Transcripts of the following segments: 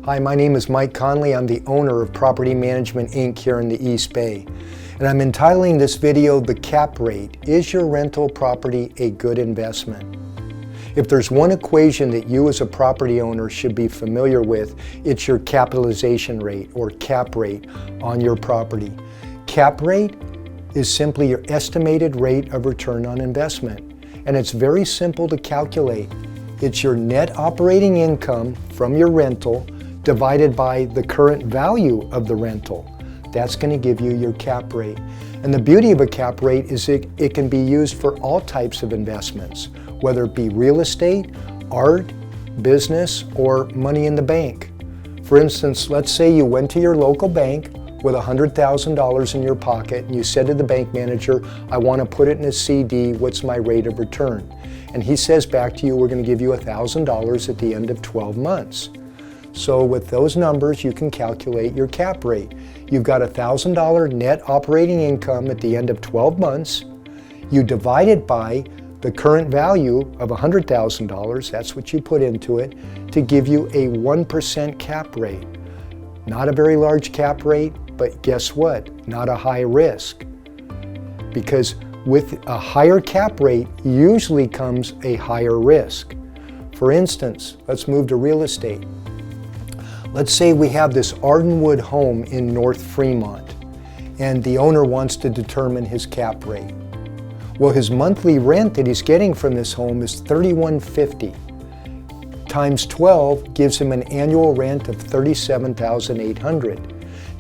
Hi, my name is Mike Conley. I'm the owner of Property Management Inc. here in the East Bay. And I'm entitling this video, The Cap Rate. Is your rental property a good investment? If there's one equation that you as a property owner should be familiar with, it's your capitalization rate or cap rate on your property. Cap rate is simply your estimated rate of return on investment. And it's very simple to calculate. It's your net operating income from your rental divided by the current value of the rental. That's going to give you your cap rate. And the beauty of a cap rate is it can be used for all types of investments, whether it be real estate, art, business, or money in the bank. For instance, let's say you went to your local bank with $100,000 in your pocket and you said to the bank manager, I want to put it in a CD, what's my rate of return? And he says back to you, we're going to give you $1,000 at the end of 12 months. So with those numbers, you can calculate your cap rate. You've got $1,000 net operating income at the end of 12 months. You divide it by the current value of $100,000, that's what you put into it, to give you a 1% cap rate. Not a very large cap rate, but guess what? Not a high risk. Because with a higher cap rate usually comes a higher risk. For instance, let's move to real estate. Let's say we have this Ardenwood home in North Fremont, and the owner wants to determine his cap rate. Well, his monthly rent that he's getting from this home is $3,150. Times 12 gives him an annual rent of $37,800.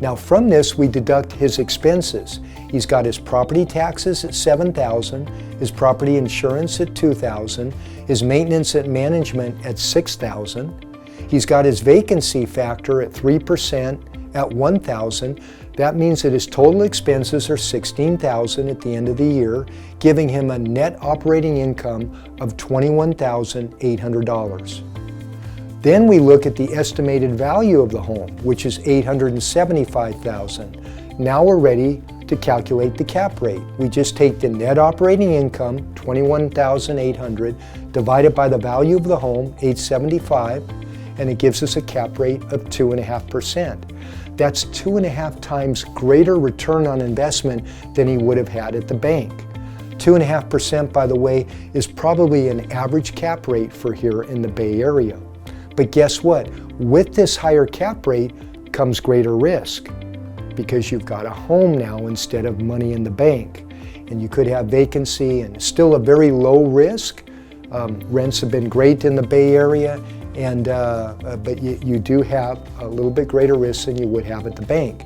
Now from this, we deduct his expenses. He's got his property taxes at $7,000, his property insurance at $2,000, his maintenance and management at $6,000. He's got his vacancy factor at 3% at $1,000. That means that his total expenses are $16,000 at the end of the year, giving him a net operating income of $21,800. Then we look at the estimated value of the home, which is $875,000. Now we're ready to calculate the cap rate. We just take the net operating income, $21,800, divided by the value of the home, $875,000, and it gives us a cap rate of 2.5%. That's 2.5 times greater return on investment than he would have had at the bank. 2.5%, by the way, is probably an average cap rate for here in the Bay Area. But guess what? With this higher cap rate comes greater risk because you've got a home now instead of money in the bank. And you could have vacancy and still a very low risk. Rents have been great in the Bay Area, but you do have a little bit greater risk than you would have at the bank.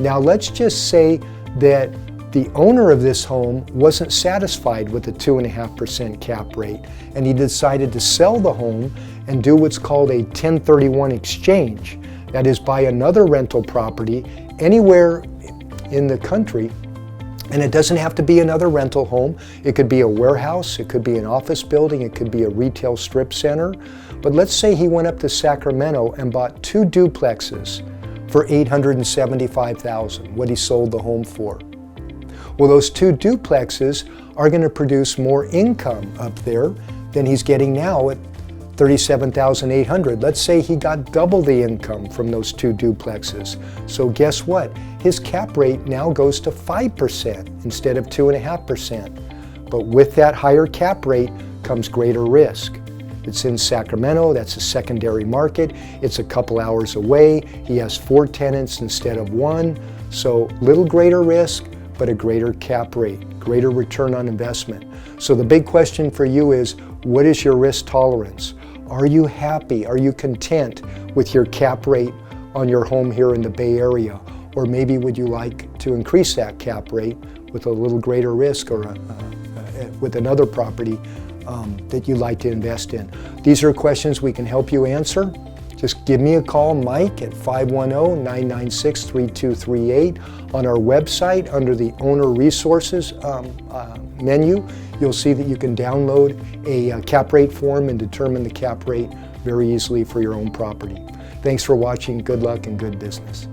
Now let's just say that the owner of this home wasn't satisfied with the 2.5% cap rate, and he decided to sell the home and do what's called a 1031 exchange. That is, buy another rental property anywhere in the country. And it doesn't have to be another rental home. It could be a warehouse, it could be an office building, it could be a retail strip center. But let's say he went up to Sacramento and bought 2 duplexes for $875,000, what he sold the home for. Well, those 2 duplexes are going to produce more income up there than he's getting now at $37,800. Let's say he got double the income from those 2 duplexes. So guess what? His cap rate now goes to 5% instead of 2.5%. But with that higher cap rate comes greater risk. It's in Sacramento, that's a secondary market. It's a couple hours away. He has 4 tenants instead of 1. So little greater risk, but a greater cap rate, greater return on investment. So the big question for you is, what is your risk tolerance? Are you happy? Are you content with your cap rate on your home here in the Bay Area? Or maybe would you like to increase that cap rate with a little greater risk or with another property that you'd like to invest in? These are questions we can help you answer. Just give me a call, Mike, at 510-996-3238. On our website, under the Owner Resources menu, you'll see that you can download a cap rate form and determine the cap rate very easily for your own property. Thanks for watching. Good luck and good business.